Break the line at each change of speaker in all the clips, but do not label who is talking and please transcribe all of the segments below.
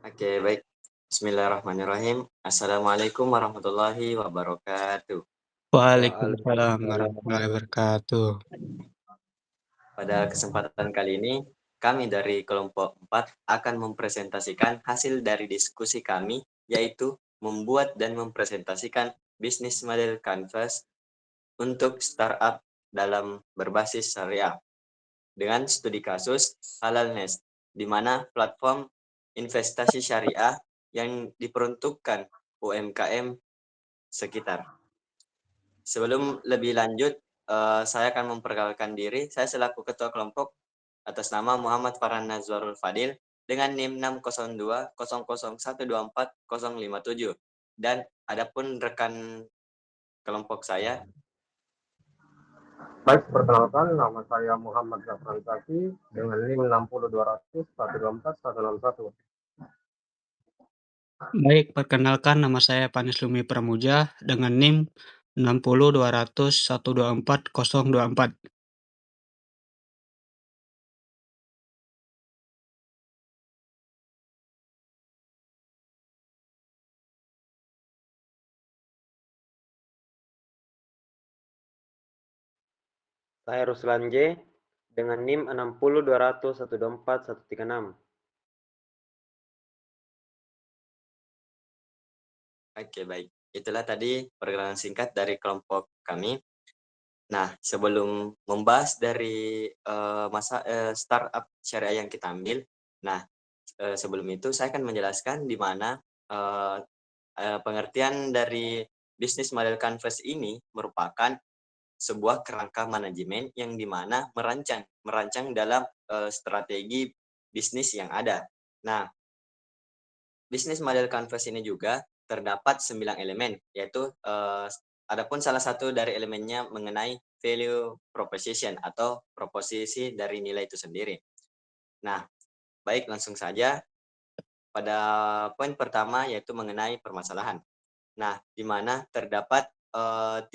Oke, baik. Bismillahirrahmanirrahim. Assalamualaikum warahmatullahi wabarakatuh.
Waalaikumsalam
Waalaikumsalam.
warahmatullahi wabarakatuh.
Pada kesempatan kali ini, kami dari kelompok 4 akan mempresentasikan hasil dari diskusi kami, yaitu membuat dan mempresentasikan bisnis model Canvas untuk startup dalam berbasis syariah dengan studi kasus Halal Nest, di mana platform investasi syariah yang diperuntukkan UMKM sekitar. Sebelum lebih lanjut, saya akan memperkenalkan diri. Saya selaku ketua kelompok atas nama Muhammad Farhan Nazwarul Fadil dengan NIM 60200124057. Dan adapun rekan kelompok saya,
Baik, perkenalkan nama saya Muhammad Zafran Zaki dengan NIM 60200124161.
Baik, perkenalkan nama saya Panis Lumi Pramuja dengan NIM 60200124024.
Saya Ruslan J dengan NIM 60200124136.
oke baik. Itulah tadi perkenalan singkat dari kelompok kami. Nah, sebelum membahas dari startup syariah yang kita ambil, nah sebelum itu saya akan menjelaskan di mana eh, pengertian dari bisnis model Canvas ini merupakan sebuah kerangka manajemen yang di mana merancang dalam strategi bisnis yang ada. Nah, bisnis model Canvas ini juga terdapat 9 elemen, yaitu adapun salah satu dari elemennya mengenai value proposition atau proposisi dari nilai itu sendiri. Nah, baik langsung saja pada poin pertama yaitu mengenai permasalahan. Nah, di mana terdapat 3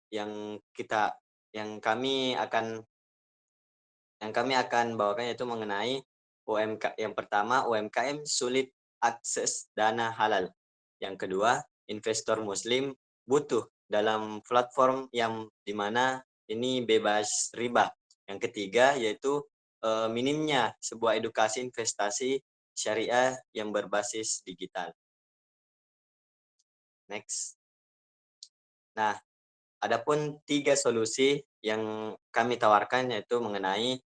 yang kita yang kami akan yang kami akan bawakan yaitu mengenai yang pertama, UMKM sulit akses dana halal. Yang kedua, investor muslim butuh dalam platform yang di mana ini bebas riba. Yang ketiga yaitu minimnya sebuah edukasi investasi syariah yang berbasis digital. Next. Nah, adapun 3 solusi yang kami tawarkan yaitu mengenai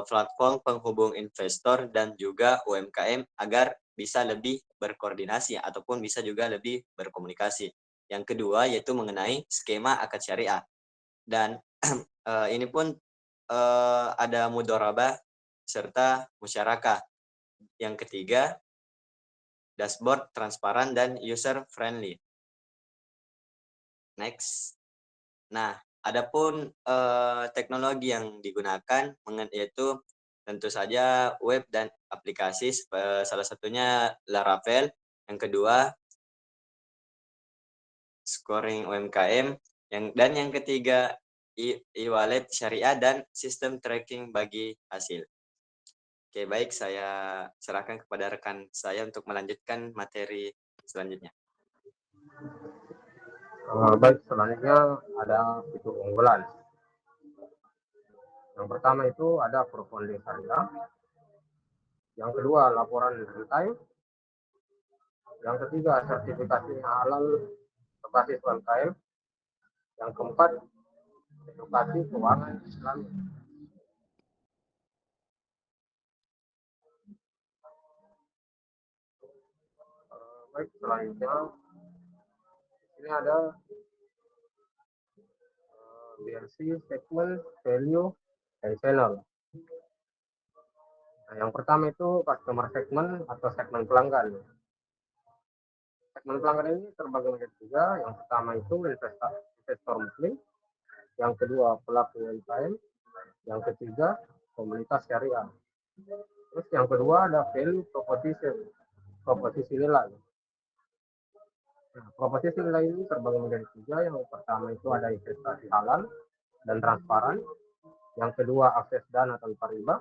platform penghubung investor dan juga UMKM agar bisa lebih berkoordinasi ataupun bisa juga lebih berkomunikasi. Yang kedua yaitu mengenai skema akad syariah. Dan ini pun ada mudharabah serta musyarakah. Yang ketiga, dashboard transparan dan user friendly. Next. Nah, adapun teknologi yang digunakan yaitu tentu saja web dan aplikasi, salah satunya Laravel, yang kedua scoring UMKM, yang ketiga e-wallet syariah dan sistem tracking bagi hasil. Oke, baik saya serahkan kepada rekan saya untuk melanjutkan materi selanjutnya.
Baik, selanjutnya ada fitur unggulan. Yang pertama itu ada crowdfunding syariah. Yang kedua, laporan real time. Yang ketiga, sertifikasi halal berbasis UMKM. Yang keempat, edukasi keuangan Islam. Baik, selanjutnya ini ada BRC segment value dan channel. Nah, yang pertama itu customer segment atau segmen pelanggan. Segmen pelanggan ini terbagi menjadi 3. Yang pertama itu investor muslim, yang kedua pelaku UMKM, yang ketiga komunitas syariah. Terus yang kedua ada value proposisi nilai. Nah, proposisi nilai ini terbagi menjadi 3. Yang pertama itu ada investasi halal dan transparan. Yang kedua akses dana tanpa riba.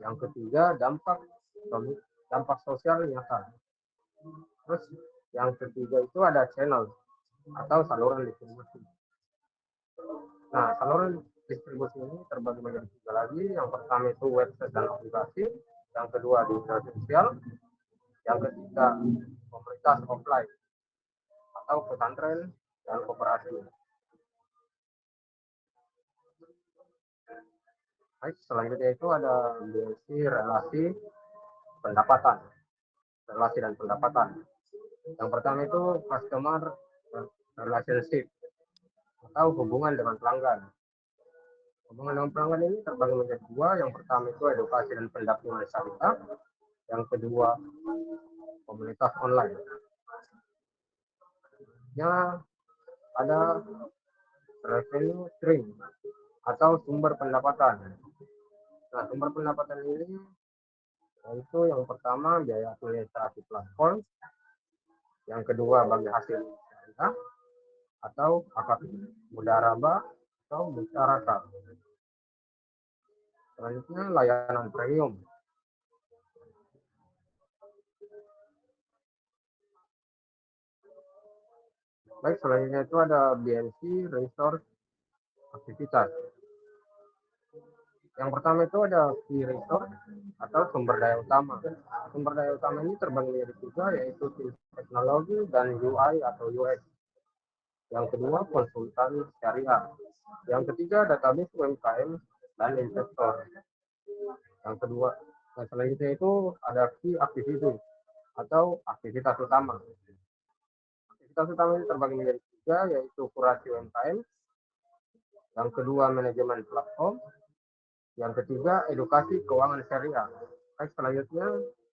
Yang ketiga dampak dampak sosial nyata. Terus yang ketiga itu ada channel atau saluran distribusi. Nah, saluran distribusi ini terbagi menjadi tiga lagi. Yang pertama itu website dan aplikasi, yang kedua di media sosial, yang ketiga komunitas offline atau pesantren dan koperasi. Baik, selanjutnya itu ada dimensi relasi dan pendapatan. Yang pertama itu customer relationship atau hubungan dengan pelanggan. Hubungan dengan pelanggan ini terbagi menjadi dua. Yang pertama itu edukasi dan pendampingan syariah. Yang kedua komunitas online. Ya, ada revenue stream atau sumber pendapatan. Nah, sumber pendapatan ini yaitu yang pertama biaya administrasi platform, yang kedua bagi hasil syariah atau akad mudarabah atau musyarakat. Selanjutnya layanan premium. Baik, selanjutnya itu ada BNC resource aktivitas. Yang pertama itu ada key resource atau sumber daya utama. Sumber daya utama ini terbagi menjadi tiga, yaitu teknologi dan UI atau UX. Yang kedua konsultan syariah. Yang ketiga database UMKM dan investor. Yang kedua, nah selanjutnya itu ada key activity atau aktivitas utama. Aktivitas utama ini terbagi menjadi tiga, yaitu kurasi UMKM. Yang kedua manajemen platform. Yang ketiga edukasi keuangan syariah. Baik, selanjutnya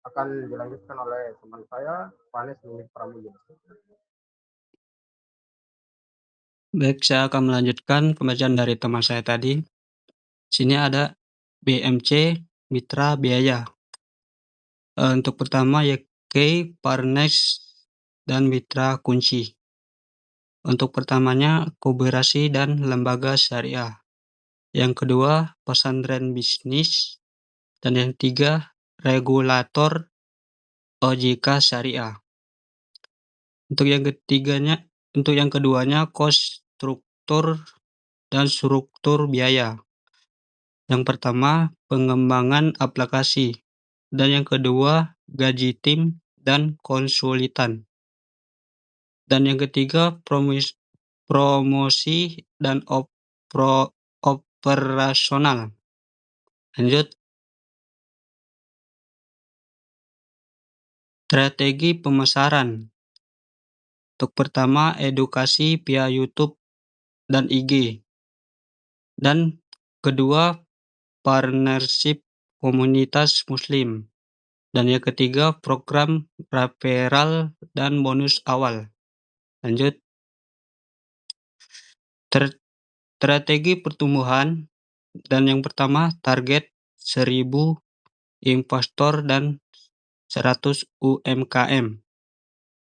akan dilanjutkan oleh teman saya, Panis Lumi Pramudia.
Baik, saya akan melanjutkan pembacaan dari teman saya tadi. Sini ada BMC Mitra Biaya. Untuk pertama YK Partners dan Mitra Kunci. Untuk pertamanya kooperasi dan lembaga syariah. Yang kedua pesantren bisnis. Dan yang ketiga regulator OJK syariah. Untuk yang keduanya konstruktur dan struktur biaya. Yang pertama, pengembangan aplikasi. Dan yang kedua, gaji tim dan konsultan. Dan yang ketiga, promosi dan operasional. Lanjut, strategi pemasaran. Untuk pertama, edukasi via YouTube dan IG. Dan kedua, partnership komunitas muslim. Dan yang ketiga, program referral dan bonus awal. Lanjut, strategi pertumbuhan. Dan yang pertama, target 1000 investor dan 100 UMKM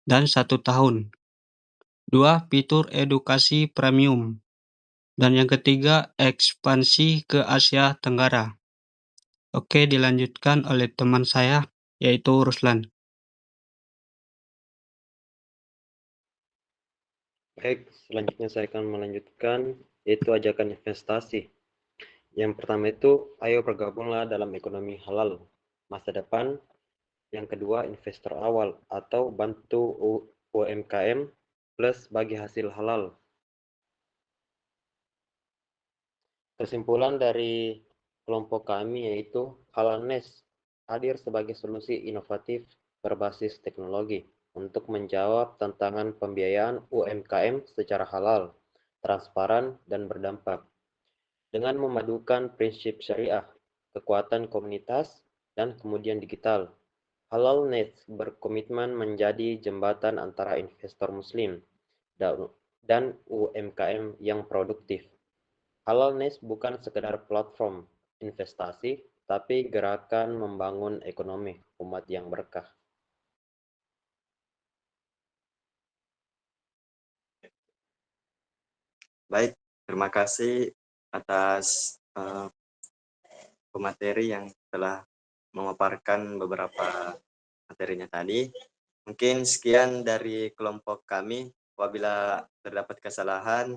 dan 1 tahun. 2. Fitur edukasi premium. Dan yang ketiga, ekspansi ke Asia Tenggara. Oke, dilanjutkan oleh teman saya, yaitu Ruslan.
Baik, selanjutnya saya akan melanjutkan yaitu ajakan investasi. Yang pertama itu, ayo bergabunglah dalam ekonomi halal masa depan. Yang kedua, investor awal atau bantu UMKM plus bagi hasil halal. Kesimpulan dari kelompok kami yaitu Halalness hadir sebagai solusi inovatif berbasis teknologi untuk menjawab tantangan pembiayaan UMKM secara halal, transparan, dan berdampak. Dengan memadukan prinsip syariah, kekuatan komunitas, dan kemudian digital, Halalnet berkomitmen menjadi jembatan antara investor muslim dan UMKM yang produktif. Halalnet bukan sekedar platform investasi, tapi gerakan membangun ekonomi umat yang berkah.
Baik, terima kasih atas pemateri yang telah memaparkan beberapa materinya tadi. Mungkin sekian dari kelompok kami. Apabila terdapat kesalahan,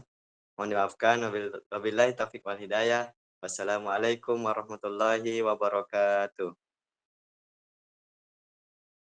mohon dimaafkan. Wabillahi taufiq wal hidayah. Wassalamualaikum warahmatullahi wabarakatuh.